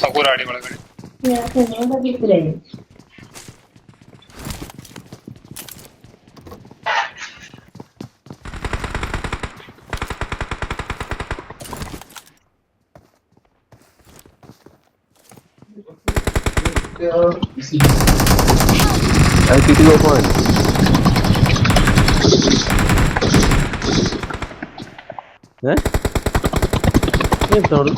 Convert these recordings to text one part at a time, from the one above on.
ಹಗುರಾಡಿ ಒಳಗಡೆ I need to go point. ಏನ್ sound?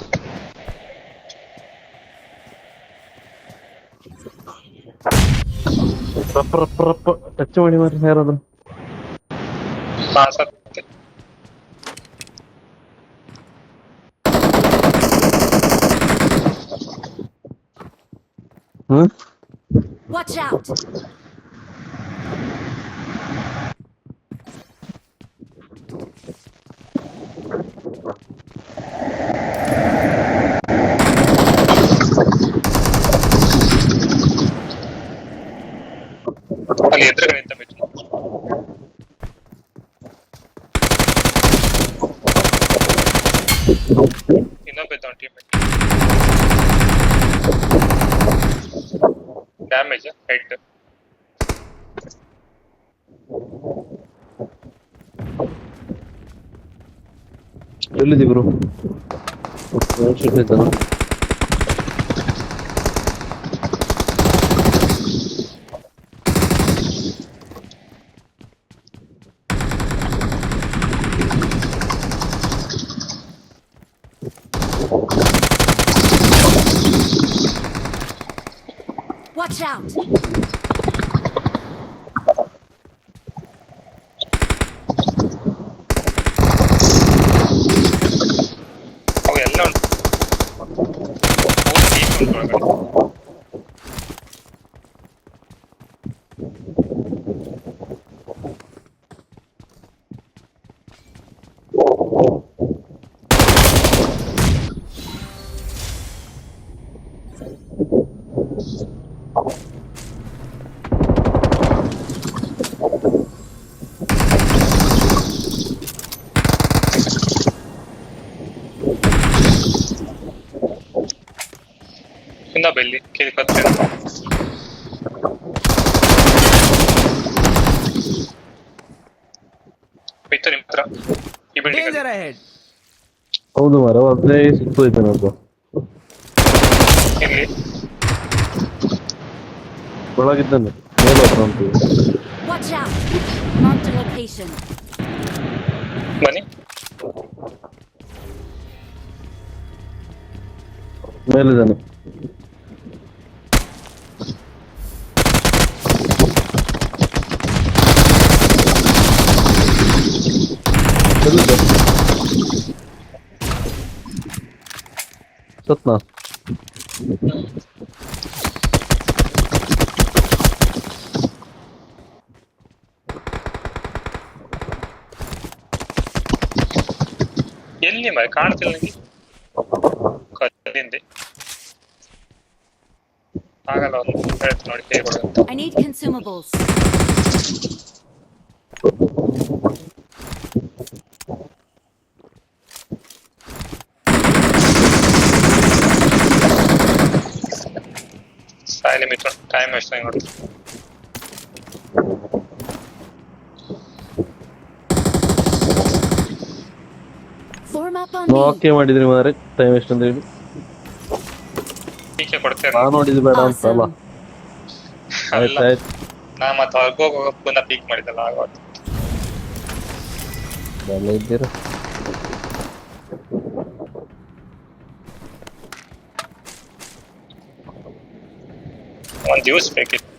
ರಪ್ಪ ರಪ್ಪ ರಪ್ಪ touch ಮಾಡಿ ಮಾರಿ ಯಾರಾದ್ರು. ಸತ್ತೆ. Watch out! ಅಲ್ಲಿ ಎದುರುಗಡೆ ನಿಂತ ಬಿಟ್ಟು ಇನ್ನೊಬ್ಬ ಟೀಮ್ ಡ್ಯಾಮೇಜ್ ಹೆಡ್. ಎಲ್ಲಿದ್ದೀವಿ ಬ್ರೋ? Watch out! ಅವು ಎಲ್ಲ ಉಂಟು. ಟೀಮ್ ಉಂಟು ಒಳಗಡೆ. ಇನ್ನೊಬ್ಬ ಇಲ್ಲಿ ಕೇಳಿಕತ್ತೆ ಬಿತ್ತು ನಿಮ್ಮ ಹತ್ರ ಈ ಬಿಲ್ಡಿಂಗ್. ಹೌದು ಮರ ಅದೇ ಸಿಕ್ಕೋಯ್ತು ನಮ್ದು. ಇಲ್ಲಿ ಒಳಗಿದ್ದಾನೆ ಮೇಲೆ ಉಂಟು. Watch out! Mark the location. ಬನ್ನಿ. ಮೇಲಿದ್ದಾನೆ. ಸತ್ನಾ? ಎಲ್ಲಿ ಮರ ಕಾಣ್ತಿಲ್ಲ ನನಗೆ. ಕಲ್ಲಿಂದೆ ಆಗಲ್ಲ. ಒಂದು ಹೇಳ್ತು ನೋಡಿ ಹೇಗೆ ಕೊಡೋದು. I need consumables. ಸಾಯಿಲಿ ಮಿತ್ರ, ಟೈಮ್ ಎಷ್ಟು ನೋಡಿ. Form up on me. Okay ಮಾಡಿದ್ರಿ ಮಾರೆ, ಟೈಮ್ ಎಷ್ಟು ಅಂತ ಹೇಳಿ. ಟೀಕೆ ಕೊಡ್ತೇನೆ. ನಾನು ನೋಡಿದ್ದು ಬೇಡ ಅಂತ ಅಲ್ಲ. ಅಲ್ಲ, ಆಯ್ತು ನಾ ಮತ್ತೆ ಹೋಗೋ ಪುನಃ ಪೀಕ್ ಮಾಡಿದ್ದಲ್ಲ ಆಗೋದು. ಎಲ್ಲ ಇದ್ದೀರಾ? ಒಂದು ಜ್ಯೂಸ್ ಬೇಕಿತ್ತು.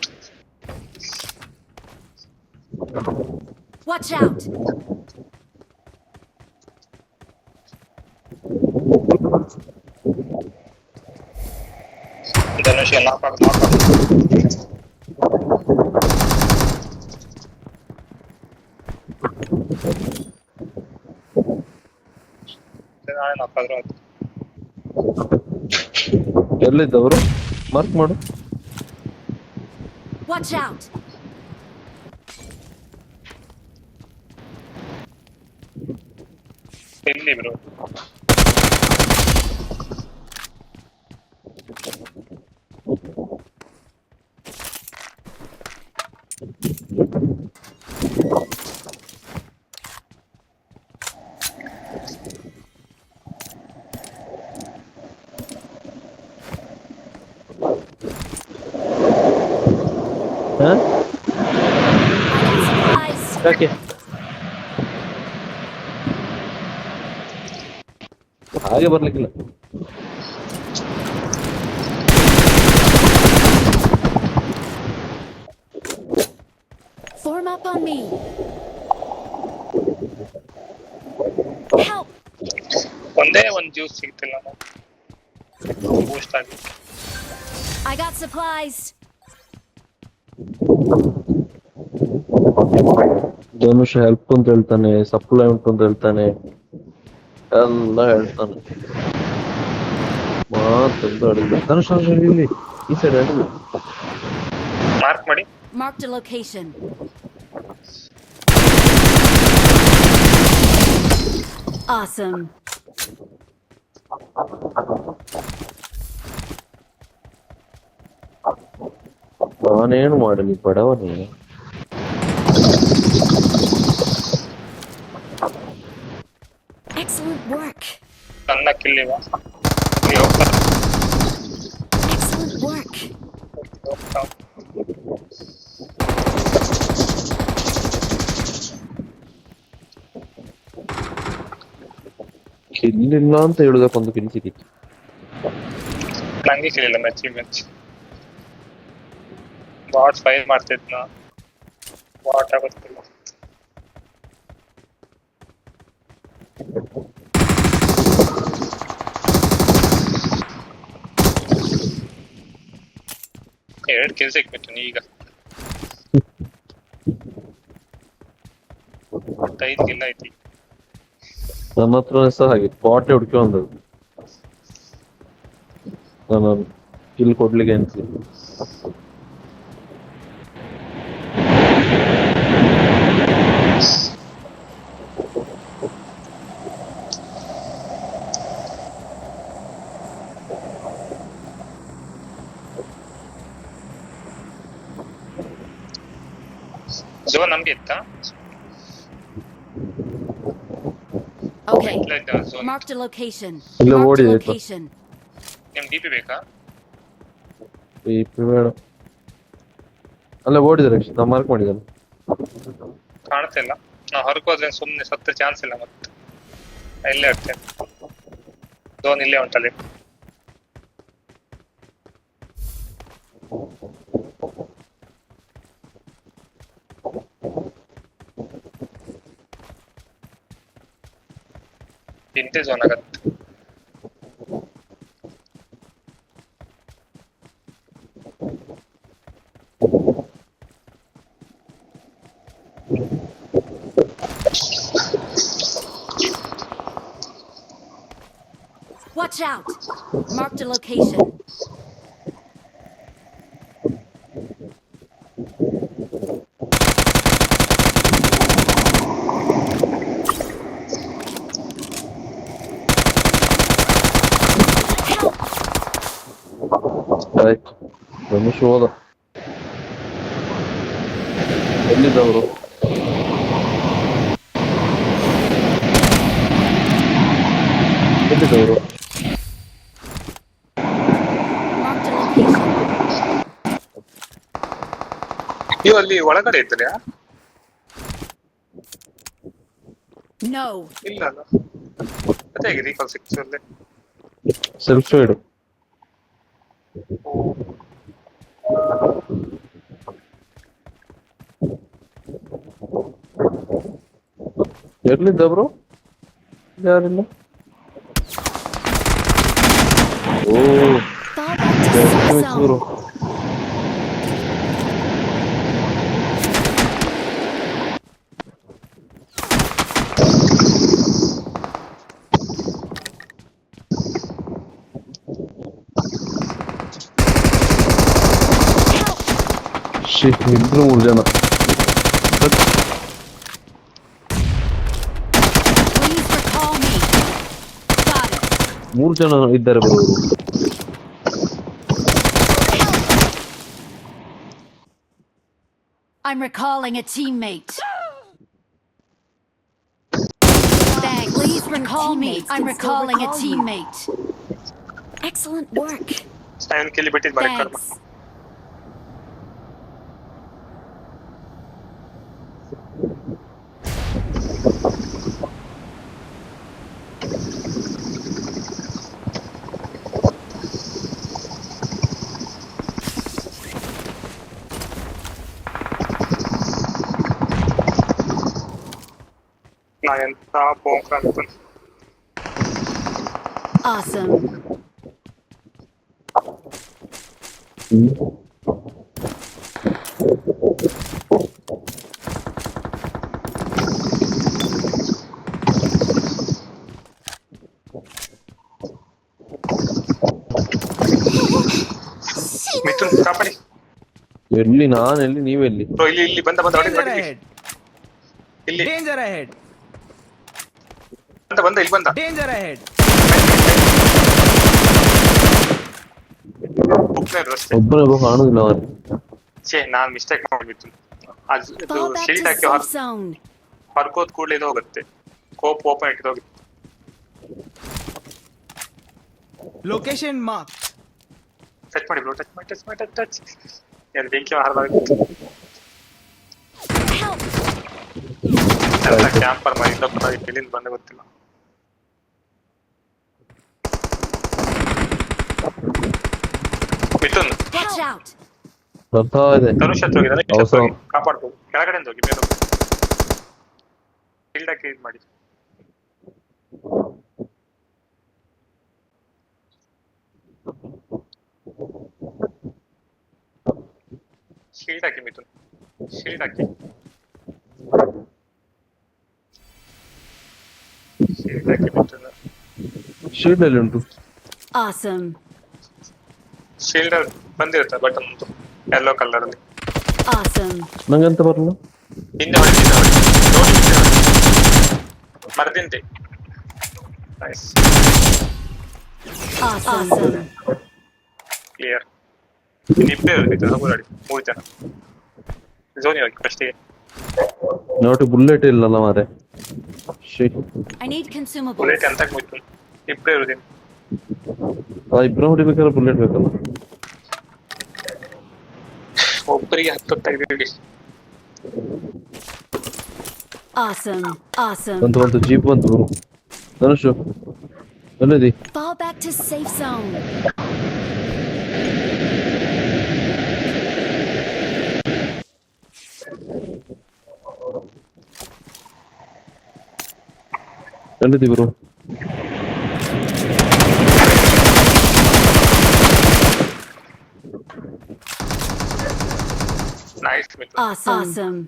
Watch out! ಧನುಷ್ ನಾಲ್ಕು ನಾಳೆ ನಾಲ್ಕಾದ್ರೂ ಆಯ್ತು. ಎಲ್ಲಿದ್ದವರು ಮಾರ್ಕ್ ಮಾಡು. Watch out! ಎಲ್ಲಿ ಬ್ರೋ? ಹಾ I got supplies. ಯಾಕೆ ಹಾಗೆ ಬರ್ಲಿಕ್ಕಿಲ್ಲ. Form up on me. Help! ಒಂದೇ ಒಂದು ಜ್ಯೂಸ್ ಸಿಗ್ತಿಲ್ಲ ಬೂಸ್ಟ್ ಆಗಿ. I got supplies. Dhanush help ಅಂತ ಹೇಳ್ತಾನೆ, ಸಪ್ಲಿಮೆಂಟ್ ಅಂತ ಹೇಳ್ತಾನೆ, ಎಲ್ಲ ಹೇಳ್ತಾನೆ. ಮಾತಂತ ಅಡಿಲ್ಲ. ಧನುಷ್ ಇಲ್ಲಿ ಈ ಸೈಡ್ ಅಡಿಲ್ಲ. ಮಾರ್ಕ್ ಮಾಡಿ. Marked a location. Awesome. ನಾನೇನು ಮಾಡಲಿ ಬಡವನೇ. Excellent work. ನನ್ನ ಕಿಲ್ಲಿವ Excellent work. ಕಿಲ್ಲಿಲ್ಲ ಅಂತ ಹೇಳುದಕ್ಕೊಂದು ಕಿಲ್ ಸಿಕ್ಕಿತ್ತು. ನಂಗೆ ಕಿಲ್ಲಿಲ್ಲ ಮೆಚ್ ಬಾಟ್ ಫೈಲ್ ಮಾಡ್ತಿದ್ನ ಬಾಟ್ ಆಗುತ್ತಿಲ್ಲ. ಎರಡು ಕಿಲ್ ಸಿಕ್ಬಿಟ್ಟು ಈಗ 5 ಕಿಲ್ ಐತಿ. ನನ್ನ ಹತ್ರ ಸಹ ಹಾಗೆ ಪಾಟೆ ಹುಡ್ಕೊಂಡ್ ನಾನು ಕಿಲ್ ಕೊಡ್ಲಿಕ್ಕೆ ಅನ್ಸಿ. ಝೋನ್ ನಮ್ಗೆ ಇತ್ತಾ? Okay. Zone Marked a location. ಇಲ್ಲ Marked a ಓಡಿದೆ. location. ನಿಮ್ ಡಿ ಪಿ ಬೇಕಾ? ಈ ಬೇಡ ಅಲ್ಲ ಓಡಿದ್ರೆ ನಾ ಮಾರ್ಕ್ ಮಾಡಿದಲ್ಲ. ಕಾಣ್ತಿಲ್ಲ. ನಾ ಹೊರಗೆ ಹೋದ್ರೆ ಸುಮ್ಮನೆ ಸತ್ತ ಚಾನ್ಸ್ ಇಲ್ಲ. ಮತ್ತೆ ಇಲ್ಲೇ ಇರ್ತೇನೆ. ಝೋನ್ ಇಲ್ಲೇ ಉಂಟಲ್ಲಿ. ಇಂತೆ ಝೋನ್ ಆಗತ್ತೆ. Watch out. Marked a location. Help! ಆಯ್ತು ಧನುಷ್ ಹೋದ. ಎಲ್ಲಿದ್ದವರು? ಎಲ್ಲಿದ್ದವರು? Marked a location. ನೀವು ಅಲ್ಲಿ ಒಳಗಡೆ ಇದ್ದೀರಾ? No. ಇಲ್ಲ ಅಲ್ಲ. ಅದೇ ಹೇಗೆ ರೀಕಾಲ್ ಸಿಕ್ಸಲ್ಲಿ ಸೆಲ್ಫ್ ಸೈಡ್. ಎಲ್ಲಿದ್ದ ಬ್ರೋ? ಯಾರಿಲ್ಲ. ಓ Fall back to safe zone. Bro. ಇಬ್ರು 3 ಜನ. Please recall me. Got it. 3 ಜನ ಇದ್ದಾರೆ bro. I'm recalling a teammate. Thanks. Please recall me. I'm recalling a teammate. Excellent work. ಸ್ಟೈನ್ ಕಿಲ್ಲಿ ಬಿಟ್ಟಿದ್ದು ಬರೀ ಕರ್ಮ. Thanks. ನಾ ಎಂತ ಪೋಂಕ ಅಂತ. Awesome. ಮಿಥುನ್ ಕಾಪಾಡಿ. ಎಲ್ಲಿ ನಾನೆಲ್ಲಿ ನೀವೆಲ್ಲಿ? ಬ್ರೋ ಇಲ್ಲಿ ಇಲ್ಲಿ ಬಂದ ಬಂದ ಹೊಡಿ Danger ಹೊಡಿ. ahead! ಇಲ್ಲಿ Danger ahead! ಬಂದ ಬಂದ ಇಲ್ಲಿ ಬಂದ. Danger ahead! ಒಬ್ಬನೇ ರಸ್ತೆ. ಒಬ್ಬನೇ ಕಾಣುದಿಲ್ಲ ಅವನು. ಛೇ ನಾನ್ ಮಿಸ್ಟೇಕ್ ಮಾಡ್ಬಿಟ್ಟು ಅದು ಇದು Fall back shield to hockey safe zone. ಹೊರ್ಕೋದ್ ಕೂಡಲೇ ಇದು ಹೋಗುತ್ತೆ. ಕೋಪ್ ಓಪನ್ ಇಟ್ಟು ಹೋಗುತ್ತೆ. Location marked. ಟಚ್ ಮಾಡಿ ಬ್ರೋ ಟಚ್ ಮಾಡಿ ಟಚ್ ಮಾಡಿ ಟಚ್. ಏನು ಬೆಂಕಿ ಹಾರಲಾಗುತ್ತೆ. Help. ಎಲ್ಲ ಕ್ಯಾಂಪರ್ ಮಾಡಿ ಇನ್ನೊಬ್ಬ ಎಲ್ಲಿಂದ ಬಂದ ಗೊತ್ತಿಲ್ಲ. Mithun Watch out. ಬರ್ತಾ ಇದೆ. ಧನುಷ್ ಹತ್ರ ಹೋಗಿ ಧನುಷ್ ಹತ್ರ ಅವಸರ. ಹೋಗಿ ಕಾಪಾಡ್ಬೋದು. ಕೆಳಗಡೆಯಿಂದ ಹೋಗಿ ಮೇಲೆ ಹೋಗಿ ಶೀಲ್ಡ್ ಹಾಕಿ ಇದು ಮಾಡಿ. ಶೀಲ್ಡ್ ಹಾಕಿ ಮಿಥುನ್ ಶೀಲ್ಡ್ ಹಾಕಿ ಶೀಲ್ಡ್ ಹಾಕಿ ಮಿಥುನ್. ಶೀಲ್ಡ್ ಅಲ್ಲಿ ಉಂಟು. Awesome. ಶೀಲ್ಡ್ ಬಂದಿರುತ್ತೆ ಬಟನ್ ಒಂದು ಯೆಲ್ಲೋ ಕಲರ್ ಅಲ್ಲಿ. Awesome. ನಂಗಂತ ಬರಲ್ಲ. ಹಿಂದೆ ಹೊಡಿ ಹಿಂದೆ ಹೊಡಿ ನೋಡಿ ಹಿಂದೆ ಹೊಡಿ ಮರದಿಂದೆ. Nice Awesome. ಕ್ಲಿಯರ್. ಇಬ್ಬರೇ ಇರುತ್ತೆ ಹೋಗಿ ಮೂರು ಜನ ಝೋನಿ ಹೋಗಿ ಫಸ್ಟಿಗೆ. ನೋಡಿ ಬುಲೆಟ್ ಇಲ್ಲಲ್ಲ ಮಾರೆ. ಶೀ I need consumables. ಬುಲೆಟ್ ಅಂತ ಮುಚ್ಚು ಇಬ್ಬರೇ ಇರೋದೇನು. ಇಬ್ರು ಹೊಡಿಬೇಕಾದ್ರೆ ಬುಲೆಟ್ ಬೇಕಲ್ಲ. ಒಬ್ಬರಿಗೆ 10 ತೆಗೆದಿಡಿ. Awesome. Awesome. ಬಂತು ಜೀಪ್ ಬಂತು ಗುರು. ಧನುಷ್ ಎಲ್ಲಿದಿ? Fall back to safe zone. ಎಲ್ಲಿದಿ ಗುರು? ನೈಸ್ ಮಿಥುನ್. Awesome.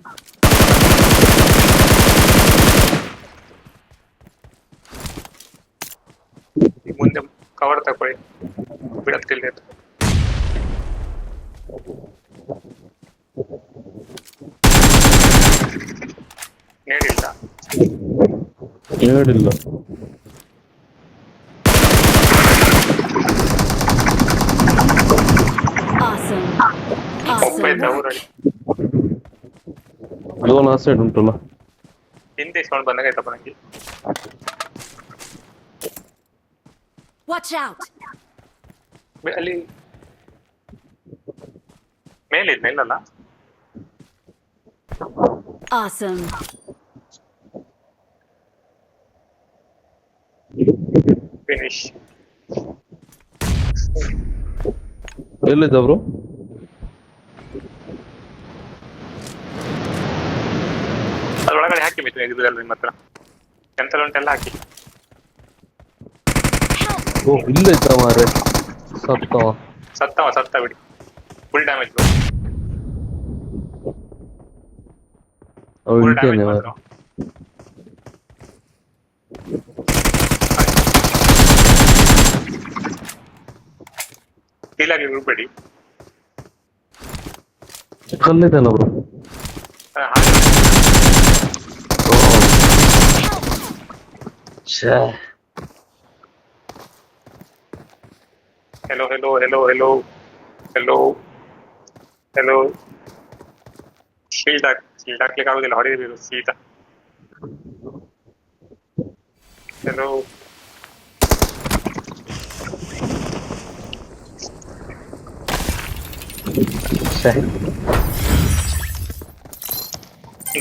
ಮುಂದೆ ಕವರ್ ತಗೊಳ್ಳಿ ಬಿಡತ್ತಿಲ್ಲ. ನೇಡಿಲ್ಲ ಹೇಳಿಲ್ಲ. Awesome. ಒಬ್ಬ ಇದ್ದ Awesome. ಊರಲ್ಲಿ. ಲೋನ್ ಆ ಸೈಡ್ ಉಂಟಲ್ಲ. ಹಿಂದೆ ಸೌಂಡ್ ಬಂದಾಗೈತಪ್ಪ ನಂಗೆ. Watch out. ಅಲ್ಲಿ ಮೇಲಿದ್ ಮೇಲಲ್ಲ. Awesome. ಫಿನಿಶ್. ಎಲ್ಲಿದ್ದ ಬ್ರೋ? ಅದ್ರೊಳಗಡೆ ಹಾಕಿ ಮಿಥುನ್ ಇದೆಲ್ಲ ನಿಮ್ಮ ಹತ್ರ ಎಂತೆಲ್ಲ ಉಂಟೆಲ್ಲ ಹಾಕಿ. ಓ ಇಲ್ಲ ಇದ್ದ ಮಾರೆ. ಸತ್ತ ಬಿಡಿ. ಫುಲ್ ಡ್ಯಾಮೇಜ್ ಅವ್ ಫುಲ್ ಇಳ್ತೇನೆ ಡ್ಯಾಮೇಜ್ ಮಾರೆ. ಮಾತ್ರ. ಕೀಲಾಗಿ ಬಿಡ್ಬೇಡಿ. ಕಲ್ಲಿದಲ್ಲ ಬ್ರೋ. Hello, hello. ಶೀಲ್ಡ್ ಹಾಕ್ಲಿಕ್ಕೆ ಆಗುದಿಲ್ಲ, ಹೊಡೆದಿರು ಸೀದಾ. ಕೆಲವು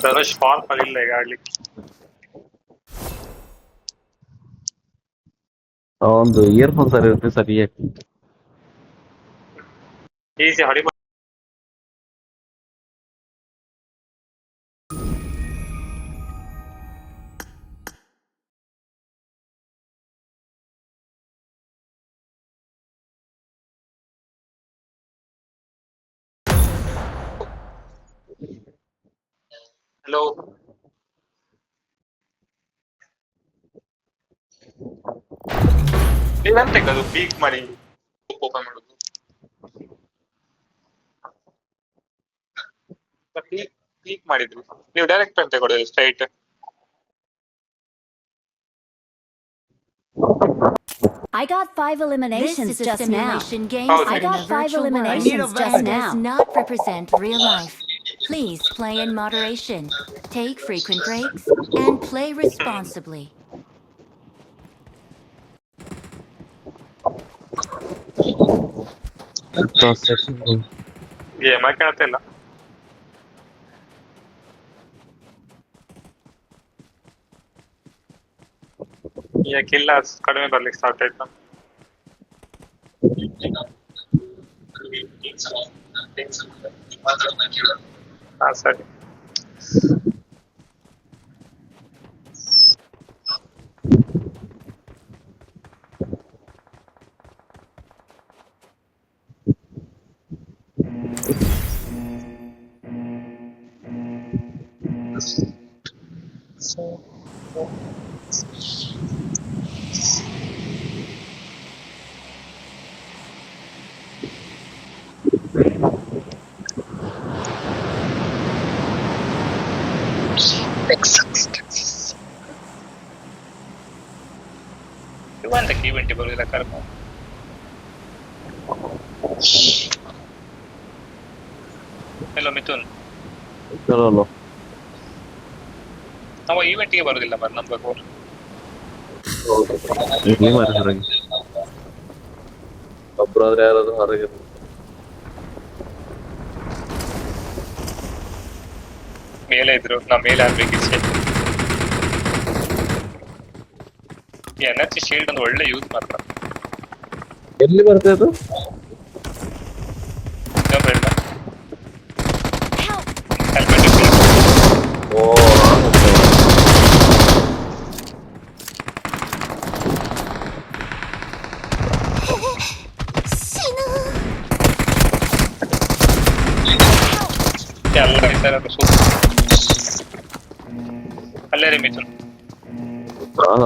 ಧನುಷ್ ಫಾರ್ಮ್ ಆಗಿಲ್ಲ ಈಗ ಆಡ್ಲಿಕ್ಕೆ. ಒಂದು ಇಯರ್ಫೋನ್ ಸರಿ ಇರುತ್ತೆ ಸರಿಯಾಗಿ. ಈಸಿ ಹೊಡಿ. ಹಲೋ, ನೀವೆಂತಕ್ಕೆ ಅದು ಪೀಕ್ ಮಾಡಿ ಓಪನ್ ಮಾಡುದು? ಪೀಕ್ ಮಾಡಿದ್ರು ನೀವು ಡೈರೆಕ್ಟ್ ಅಂತ ಕೊಡೋದು straight. I got 5 eliminations This is a just simulation now. game Oh, set I in got a 5 virtual world eliminations just and now. does not represent real life. Please play in moderation, take frequent breaks, and play responsibly. Game ಕೇಳ್ತಾ ಇಲ್ಲ. ಈಗ ಕಿಲ್ಲ ಕಡಿಮೆ ಬರ್ಲಿಕ್ಕೆ start ಆಯ್ತು. ಹಾ ಸರಿ. ಇವಂತಕ್ಕೆ event ಬರುದಿಲ್ಲ ಕರ್ಮ. ಹಲೋ ಮಿಥುನ್, ನಾವು ಈವೆಂಟ್ಗೆ ಬರುದಿಲ್ಲ ಮರ ನಂಬರ್ 4. ಒಬ್ಬರಾದ್ರೆ ಯಾರಾದ್ರೂ ಹೊರಗೆ ಮೇಲೆ ಇದ್ರು, ನಾ ಮೇಲೆ ಆಗ್ಬೇಕಿಷ್ಟೇ. ಎನರ್ಜಿ ಶೀಲ್ಡ್ ಒಂದು ಒಳ್ಳೆ ಯೂಸ್ ಮಾಡ್ತಾರೆ. ಎಲ್ಲಿ ಬರ್ತದೆ ಅದು? ಓ ಎಲ್ಲ ಅಲ್ಲೇ ರೀ ಮಿಥುನ್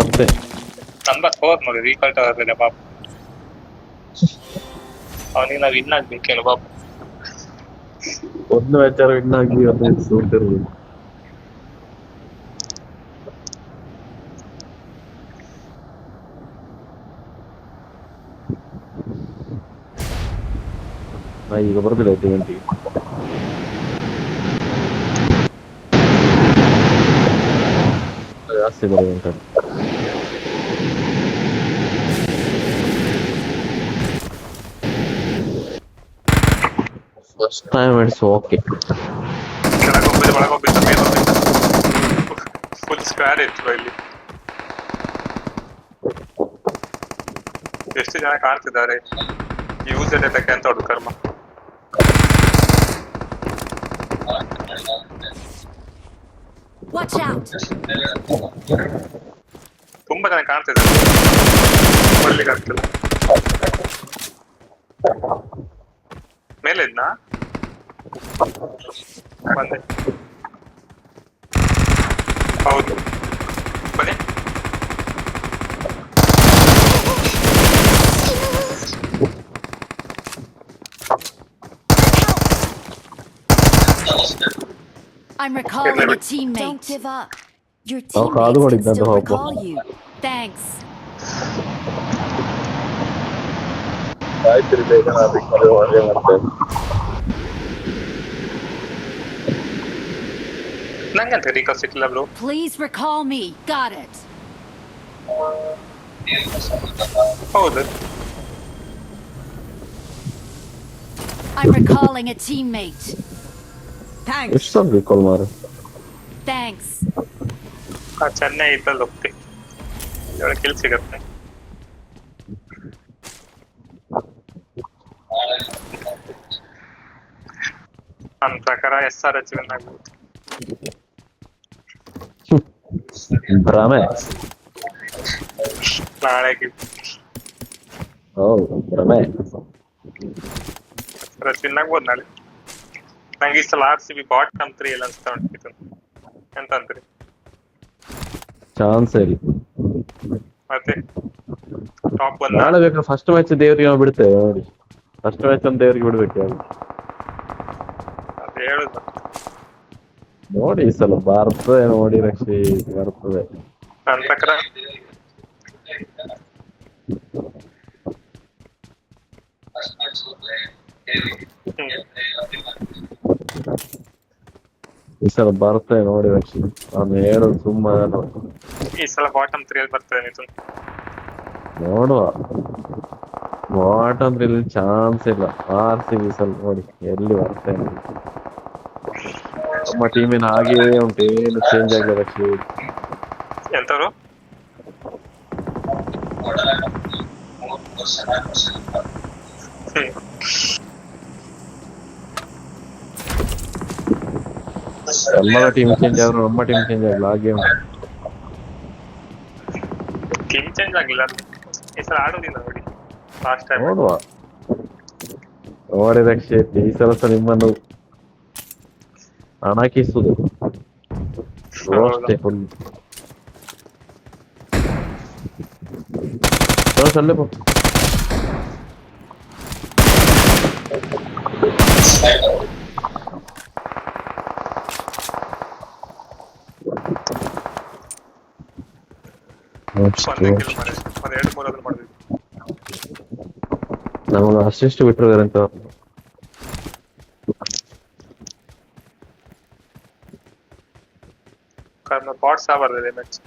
ಅಷ್ಟೇ. ನಂಬರ್ 4 ನೋಡಿ ರೀಕಾಲ್ಟ್ ಆಗಲ್ಲ ಪಾಪ. ಅವನಿಗೆ ನಾವು ವಿನ್ ಆಗ್ಬೇಕೇನು ಪಾಪ. ಒಂದು ವಿಚಾರ ವಿನ್ ಆಗಿ ಒಂದು ಸೋತಿರ್ಬೋದು. ಈಗ ಬರ್ತಿಲ್ಲ ಇವೆಂಟಿಗೆ. ಜಾಸ್ತಿ ಬರುವಂತ ಫಸ್ಟ್ ಟೈಮ್ ಇಟ್ಸ್ ಓಕೆ. ಒಳಗೋಗ್ಬಿಟ್ಟು ಮೇಲೆ ಫುಲ್ ಸ್ಕ್ವೇರ್ ಇತ್ತು ಇಲ್ಲಿ. ಎಷ್ಟು ಜನ ಕಾಣ್ತಿದ್ದಾರೆ ಯೂಸರ್ ಡೇಟಾಕ್ಕೆ ಅಂತ ಹೊಡು ಕರ್ಮ. Watch out! ತುಂಬಾ ಜನ ಕಾಣ್ತಿದ್ದಾರೆ, ಬರ್ಲಿಕ್ಕೆ ಆಗ್ತಿಲ್ಲ. ಮೇಲೆ ಇದ್ನಾ ಬಂದೆ. ಹೌದು ಬನ್ನಿ. I'm recalling a Don't teammate. give up. Your ಕಾದು teammates can ಮಾಡಿದ್ದಂತ still ಒಬ್ಬ. recall you. Thanks. ಆಯ್ತು ಬೇಗ ನಾನು ಹೊರಗೆ ಮಾಡ್ತೇನೆ. ನಂಗೆ ಅಂತ ರೀಕಾಲ್ ಸಿಕ್ಕಿಲ್ಲ bro. Please recall me. Got it. ಹೌದು. I'm recalling a teammate. Thanks. ಎಷ್ಟು ಸಲ ರಿಕಾಲ್ ಮಾರ. Thanks. ಚೆನ್ನೈ ಇದ್ದಲ್ಲಿ ಹೋಗ್ತಿ ಇವಾಗ ಕೆಲ್ಸ ಸಿಗತ್ತೆ. ನನ್ನ ಪ್ರಕಾರ SRH ವಿನ್ ಆಗ್ಬೋದು. ಭ್ರಮೆ. ನಾಳೆಗೆ ಹೌದು ಭ್ರಮೆ. SRH ವಿನ್ ಆಗ್ಬೋದು ನಾಳೆ. ನಂಗೆ ಈ ಸಲ RCB ಬಾಟಮ್ 3 ಎಲ್ಲ ಅನ್ಸ್ತಾ ಉಂಟು. ಎಂತ ಅಂತೀರಿ? ಚಾನ್ಸ್ ಇಲ್ಲ. ಮತ್ತೆ ಟಾಪ್ ಬಂದ ನಾಳೆ ಬೇಕಾದ್ರೆ ಫಸ್ಟ್ ಮ್ಯಾಚ್ ದೇವ್ರಿಗೆ ನಾವು ಬಿಡ್ತೇವೆ ನೋಡಿ. ಫಸ್ಟ್ ಮ್ಯಾಚ್ ಒಂದು ದೇವ್ರಿಗೆ ಬಿಡ್ಬೇಕು ಯಾರು ಅದು ಹೇಳುದು. ನೋಡಿ ಈ ಸಲ ಬರ್ತದೆ ನೋಡಿ ರಕ್ಷಿ ಬರ್ತದೆ. ನನ್ನ ಪ್ರಕಾರ ಈ ಸಲ ಬರ್ತದೆ ನೋಡಿ ರಕ್ಷಿ. ನಾನು ಹೇಳೋದು ಸುಮ್ಮನೆ ಈ ಸಲ ಬಾಟಮ್ 3 ಅಲ್ಲಿ ಬರ್ತದೆ ಮಿಥುನ್. ನೋಡುವ. ವಾಟ್ ಅಂದ್ರೆ ಇಲ್ಲಿ ಚಾನ್ಸ್ ಇಲ್ಲ. RCB ಸಲ ನೋಡಿ ಎಲ್ಲಿ ಬರ್ತೇನೆ. ನಮ್ಮ ಟೀಮಿನ ಹಾಗೆಯೇ ಉಂಟು, ಏನು ಚೇಂಜ್ ಆಗಿಲ್ಲ ರಕ್ಷಿ. ಎಂತವ್ರು ಎಲ್ಲರ ಟೀಮ್ ಚೇಂಜ್ ಆದ್ರು ನಮ್ಮ ಟೀಮ್ ಚೇಂಜ್ ಆಗಿಲ್ಲ, ಹಾಗೆ ಉಂಟು. ಟೀಮ್ ಚೇಂಜ್ ಆಗಿಲ್ಲ ಈ ಸಲ ಆಡೋದಿಲ್ಲ ನೋಡಿ. ಲಾಸ್ಟ್ ಟೈಮ್ ನೋಡುವ ನೋಡಿ ರಕ್ಷೆ. ಈ ಸಲ ಸಹ ನಿಮ್ಮನ್ನು ಹಣಕಿಸುದು ಅಷ್ಟೇ ಫುಲ್. ಸಲ್ಲೆ ಬಾ. ಒಂದೇ ಕಿಲ್ ಮಾಡಿ ಒಂದು 2-3 ಆದ್ರೂ ಮಾಡಿದ್ವಿ. ನಮಗೆ ಅಸಿಸ್ಟ್ ಬಿಟ್ಟಿದ್ದಾರೆ ಅಂತ. ಕಾರಣ ಬಾಟ್ಸ್ ಬರ್ದಿದೆ ಮ್ಯಾಚ್.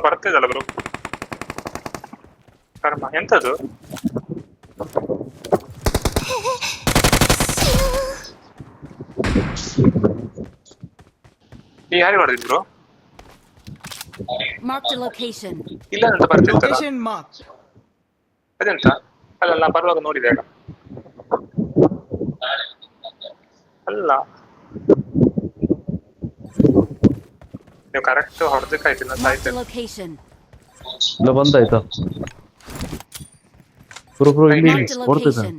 ಬರ್ತಿದಲ್ಲ ಬ್ರೋ ಕರ್ಮ ಎಂತದು? ಈ ಯಾರು ಹೊಡೆದಿದ್ರು? Marked a location. ಇಲ್ಲ ಅಂತ ಬರ್ತಿತ್ತಲ್ಲ Location marked. ಅದೆಂತ? ಅಲ್ಲ ನಾ ಬರುವಾಗ ನೋಡಿದೆ ಆಗ. ಅಲ್ಲ ನೀವು ಕರೆಕ್ಟ್ ಹೊಡೆದಕ್ಕಾಯ್ತು ನಾ Marked a ಸಾಯ್ತೇನೆ. location. ಇಲ್ಲ ಬಂದಾಯ್ತಾ? ಪುರು ಇಲ್ಲಿ Marked a ಓಡ್ತಿದ್ದ. location.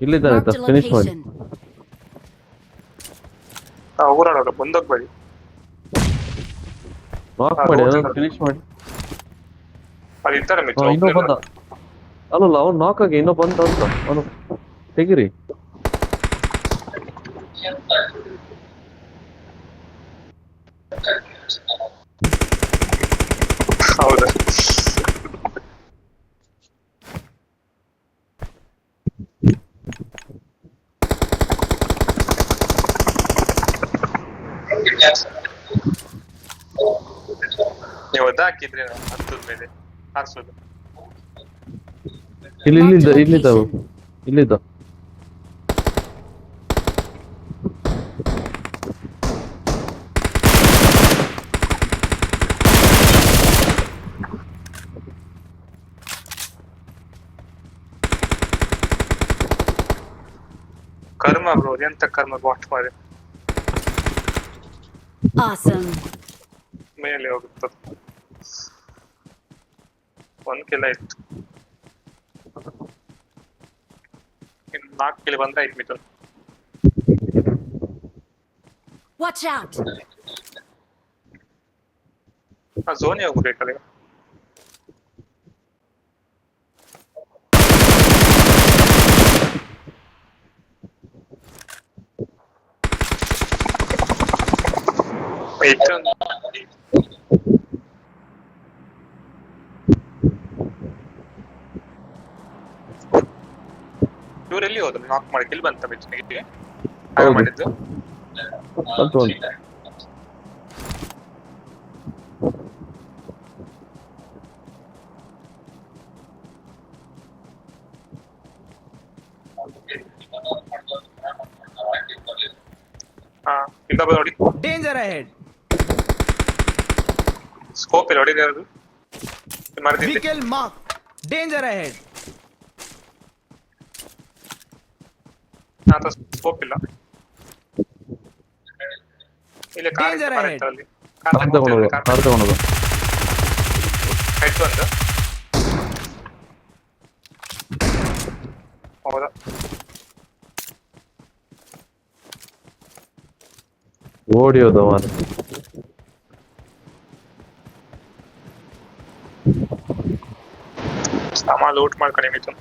ಇಲ್ಲಿದ್ದಾನೆ ಆಯ್ತಾ? Marked a ಫಿನಿಶ್ ಮಾಡಿ. location. ಊರಾಡೋದು ಮುಂದೋಗ್ಬೇಡಿ. ನಾಕ್ ಮಾಡಿ ಅದನ್ನು ಫಿನಿಶ್ ಮಾಡಿ. ಅದು ಇರ್ತಾರೆ ಮಿತ್ರ ಇನ್ನೂ ಬಂದ. ಅಲ್ಲಲ್ಲ ಅವ್ನು ನಾಕ್ ಆಗಿ ಇನ್ನೂ ಬಂದ ಅಂತ ಅವನು ತೆಗಿರಿ. ಹೌದಾ? ನೀವು ಒದ್ದ ಹಾಕಿದ್ರೆ ಹತ್ತದ ಮೇಲೆ ಹಾಕ್ಸೋದು. ಇಲ್ಲಿದ್ದ ಇಲ್ಲಿದ್ದ. ಕರ್ಮ ಬ್ರೋ, ಎಂತ ಕರ್ಮ ಬಾಟ್ ಮಾಡಿ Awesome. ಮೇಲೆ ಹೋಗುತ್ತದೆ. ಒಂದ್ ಕಿಲ ಇತ್ತು, ಇನ್ನು 4 ಕಿಲ ಬಂದ್ರೆ ಆಯ್ತು ಮಿಥುನ್. Watch out. ಆ ಝೋನಿ ಹೋಗ್ಬೇಕಲ್ಲ ಈಗ. ಇತ್ತು ಇವರೆಲ್ಲಿ ಹೋದ್ರು ನಾಕ್ ಮಾಡಿ ಕಿಲ್ ಬಂತ ಬೆಚ್ಚನಿಗೆ ಹೌದು. ಮಾಡಿದ್ದು. ಬಂತು. ಹಾ ಇನ್ನೊಬ್ಬ ನೋಡಿ Danger ahead. ಸ್ಕೋಪ್ ಇಲ್ಲ ಹೊಡಿದೆ ಅದು ಮರದಿದ್ದೆ. Vehicle marked. Danger ahead. ಆತ ಸ್ಕೋಪ್ ಇಲ್ಲ ಇಲ್ಲಿ ಕಾರ್ Danger ಕಾರ್ ahead. ಇತ್ತು ಅಲ್ಲಿ ಕಾರ್ ತಗೊಂಡೋದು ಕಾರ್ ತಗೊಂಡೋದು. ಹೆಡ್ ಒಂದು ಹೌದಾ ಓಡಿ ಹೋದ ಮಾರ. ಸಾಮಾನು ಲೂಟ್ ಮಾಡ್ಕೊಂಡು ಮಿಥುನ್.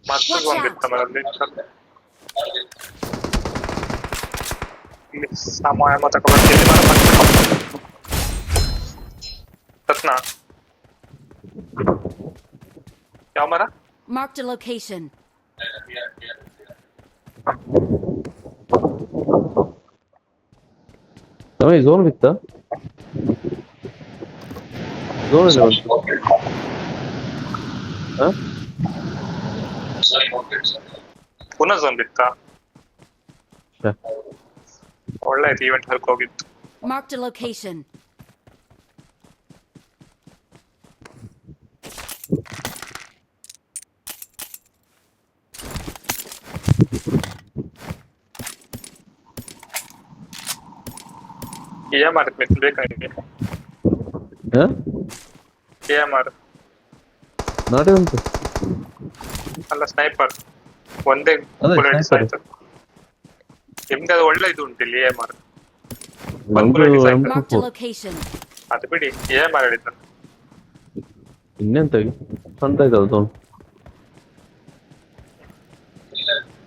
ಮತ್ತೆ Watch ಬಂದಿತ್ತ out. ಮರಲ್ಲಿ ಇಲ್ಲಿ ಸಾಮಾನು ತಗೊಂಡು ರತ್ನ ಯಾವ ಮರ Marked a location. ನಮಗೆ ಝೋನ್ ಬಿತ್ತ ಝೋನ್ ಇಲ್ಲ ಬಂತು. ಪುನಃ ಝೋನ್ ಬಿತ್ತ ಛೆ. ಒಳ್ಳೆ ಆಯ್ತು ಈವೆಂಟ್ ಹೊರಗೆ ಹೋಗಿತ್ತು. Marked a location. AMR Mithun ಬೇಕಾ ನಿಮಗೆ AMR ನಾಡೆ ಉಂಟು. ಅಲ್ಲ ಸ್ನೈಪರ್ ಒಂದೇ ಅದೇ ಬುಲೆಟ್ sniper. ಆಯ್ತು ನಿಮ್ಗೆ ಅದು ಒಳ್ಳೆ ಇದು ಉಂಟು ಇಲ್ಲಿ AMR ನಮ್ದು bullet is Marked a M24. location. ಅದು ಬಿಡಿ AMR ಹೇಳಿದ್ದು ಇನ್ನೆಂತ ಅಂತ ಆಯ್ತಲ್ಲ ಝೋನ್.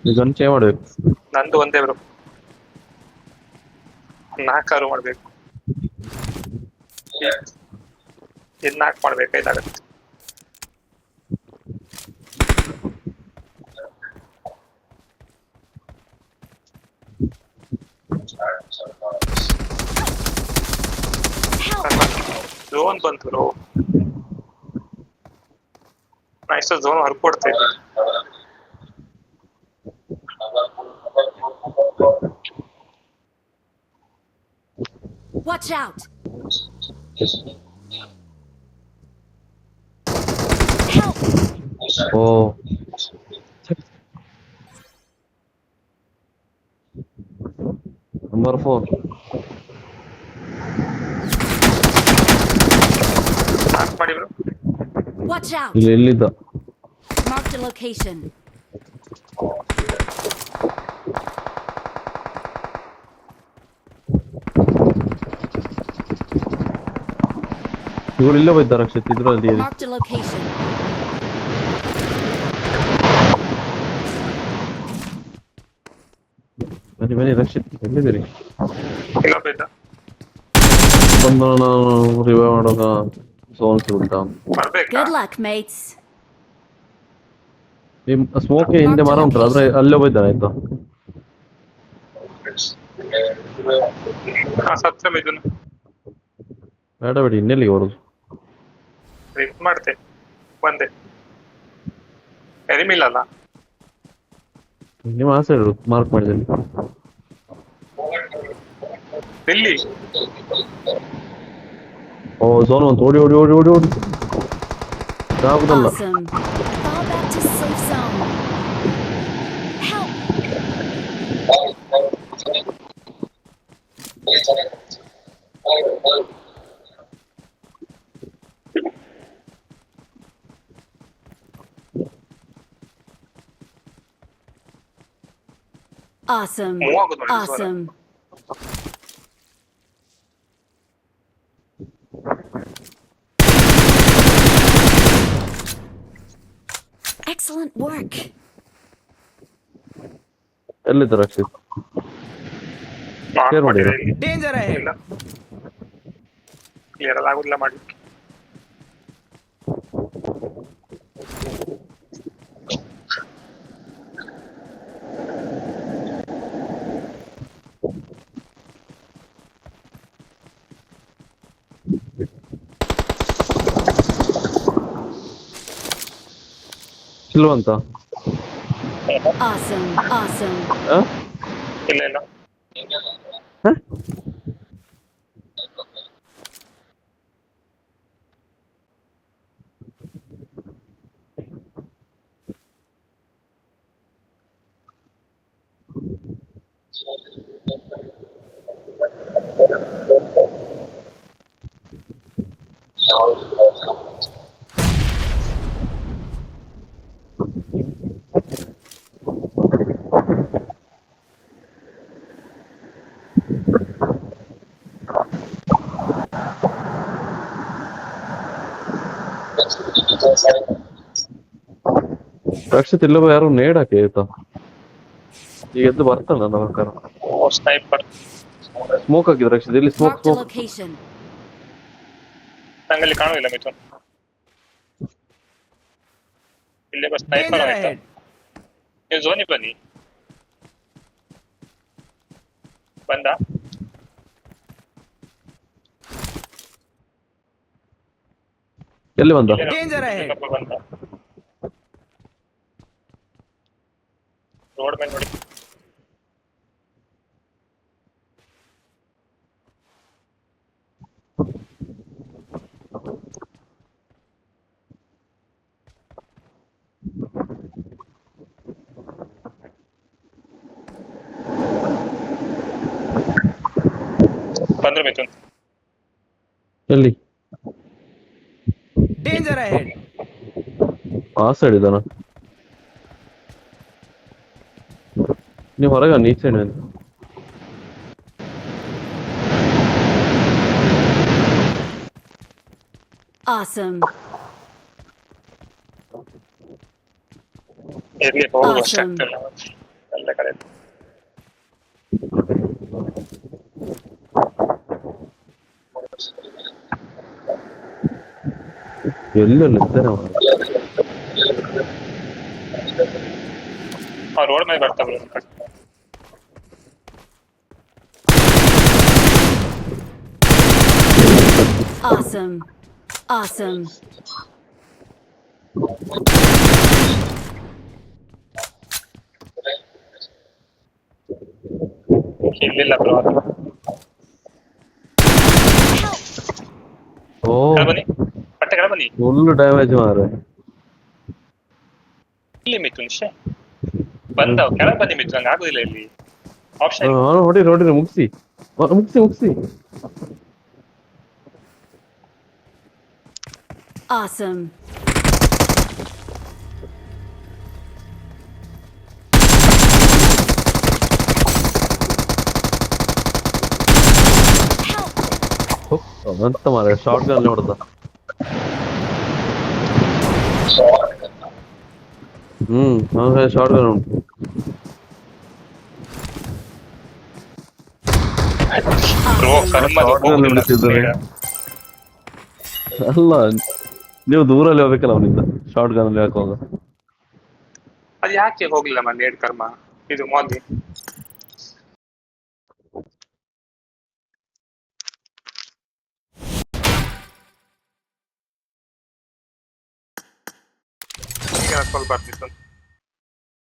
ಈಗ ಚೇಂಜ್ ಮಾಡ್ಬೇಕು. ನಂದು ಒಂದೇ ಬ್ರೋ 4 ಮಾಡ್ಬೇಕು ಇದ್ 4 ಮಾಡ್ಬೇಕಾಯ್ತಾಗತ್ತೆ. ಝೋನ್ ಬಂತು ಬ್ರೋ ನಾ ಇಷ್ಟು ಝೋನ್ ಹೊರಕೊಡ್ತೇನೆ. Watch out. Help. ಓ ನಂಬರ್ 4 ನಾಕ್ ಮಾಡಿ ಬ್ರೋ Watch out. ಇಲ್ಲಿ ಎಲ್ಲಿದ್ದ. Marked a location. ಇವರು ಇಲ್ಲೇ ಹೋಯ್ತಾರ ರಕ್ಷಿತ್ ಇದ್ರಲ್ಲಿ. Marked a location. ಬನ್ನಿ ಬನ್ನಿ ರಕ್ಷಿತ್ ಎಲ್ಲಿದ್ದೀರಿ? ಇನ್ನೊಬ್ಬ ಇದ್ದ ಬಂದು ನಾನು ರಿವೈವ್ ಮಾಡೋಗ ಝೋನ್ ಸಿಗುತ್ತಾ? ಬರ್ಬೇಕಾ Good luck, mates. ನಿಮ್ ಸ್ಮೋಕ್ ಹಿಂದೆ ಮರ ಉಂಟಲ್ಲ ಅದ್ರ ಅಲ್ಲೇ ಹೋಯ್ತಾನೆ ಆಯ್ತಾ? ಹಾ ಸತ್ರ ಮಿಥುನ್ ಬೇಡ ಬೇಡಿ ಇನ್ನೆಲ್ಲಿಗೆ ಬರೋದು? ರಿಪ್ ಮಾಡ್ತೆ ಒಂದೇ ಎನಿಮಿ ಇಲ್ಲಲ್ಲ ನಿಮ್ಮ ಆಸೆ ಇರು ಮಾರ್ಕ್ ಮಾಡಿದ್ದೀನಿ. ಇಲ್ಲಿ ಓ ಝೋನ್ ಒಂದು ಓಡಿ ಓಡಿ ಓಡಿ ಓಡಿ ಓಡಿ ಆಗುದಲ್ಲ. Awesome. Fall back to safe zone. Help. Awesome. Move ಆಗೋದು ನೋಡಿ Awesome. Excellent work. ಎಲ್ಲಿದ್ದ ರಕ್ಷಿತ್? ಮಾರ್ಕ್ Clear ಮಾಡಿದ್ರೆ ಮಾಡಿರಾ? ಇಲ್ಲಿ Danger ahead. ಇಲ್ಲ ಕ್ಲಿಯರ್ ಅಲ್ಲಿ ಆಗುದಿಲ್ಲ ಮಾಡ್ಲಿಕ್ಕೆ. ಸಿಲ್ವಂತ? Awesome. Awesome. ಆ? ಇಲ್ಲ ಇಲ್ಲ ಹ? ರಕ್ಷಿತ್ ಇಲ್ಲವ ಯಾರು ನೇಡಾಕೆ ಆಯ್ತಾ ಈಗ ಎದ್ದು ಬರ್ತಾನ ನನ್ನ ಪ್ರಕಾರ. ಸ್ನೈಪರ್ ಸ್ಮೋಕ್ ಹಾಕಿದ್ರು ರಕ್ಷಿತ್, ಇಲ್ಲಿ smoke Marked a smoke. location. ನಂಗಲ್ಲಿ ಕಾಣುದಿಲ್ಲ ಮಿಥುನ್. ಇಲ್ಲೇ ಬಸ್ ಸ್ನೈಪರ್ Danger ಆಯ್ತಾ? ahead. ನೀವು ಝೋನಿಗೆ ಬನ್ನಿ. ಬಂದ ಎಲ್ಲಿ ಬಂದ? Danger ahead. ಬಂದ ರೋಡ್ ಮೇಲೆ ನೋಡಿ. ಬಂದ್ರು ಮಿಥುನ್. ಎಲ್ಲಿ? Danger ahead. ಆ ಸೈಡ್ ಇದ್ದಾನ? ನೀವು ಹೊರಗ ಈ ಸೈಡ್ Awesome. ಎಲ್ಲಿ ಹೋಗುವ Awesome. ಆಗ್ತಿಲ್ಲ ಎಲ್ಲ ಕಡೆ. ಎಲ್ಲೆಲ್ಲ ಇದ್ದಾರೆ ಅವ್ರು? ರೋಡ್ ಮೇಲೆ ಬರ್ತಾವೆ. Awesome. Awesome. ಇಲ್ಲಿಲ್ಲ ಬ್ರೋ. ಓ ಬನ್ನಿ ಪಟ್ಟೆ ಕಡೆ ಬನ್ನಿ. ಫುಲ್ ಡ್ಯಾಮೇಜ್ ಮಾರೆ. ಇಲ್ಲಿ ಮಿಥುನ್ ಶೇ ಬಂದ ಕೆಳಗೆ ಬನ್ನಿ ಮಿಥುನ್, ಹಂಗ ಆಗುದಿಲ್ಲ ಇಲ್ಲಿ ಆಪ್ಷನ್. ಹೊಡಿರಿ ಹೊಡಿರಿ, ಮುಗಿಸಿ ಮುಗಿಸಿ ಮುಗಿಸಿ. Awesome. ಅಂತ ಮಾರೆ ಶಾರ್ಟ್ ಗನ್ ನೋಡ್ದ. ಶಾರ್ಟ್ ಗನ್ ಉಂಟು. ಬ್ರೋ ಕರ್ಮ Short gun ಹಿಡಿತಿದ್ದಾರೆ. ಅಲ್ಲ ನೀವು ದೂರಲ್ಲಿ ಹೋಗ್ಬೇಕಲ್ಲ ಅವನಿಂದ ಶಾರ್ಟ್ ಗನ್ ಅಲ್ಲಿ ಹಾಕುವಾಗ. ಅದು ಯಾಕೆ ಹೋಗ್ಲಿಲ್ಲ ಮನೆ ನೇಡ್ ಕರ್ಮ ಇದು ಮೋದಿ. ಈಗ ಸ್ವಲ್ಪ ಬರ್ತಿತ್ತು.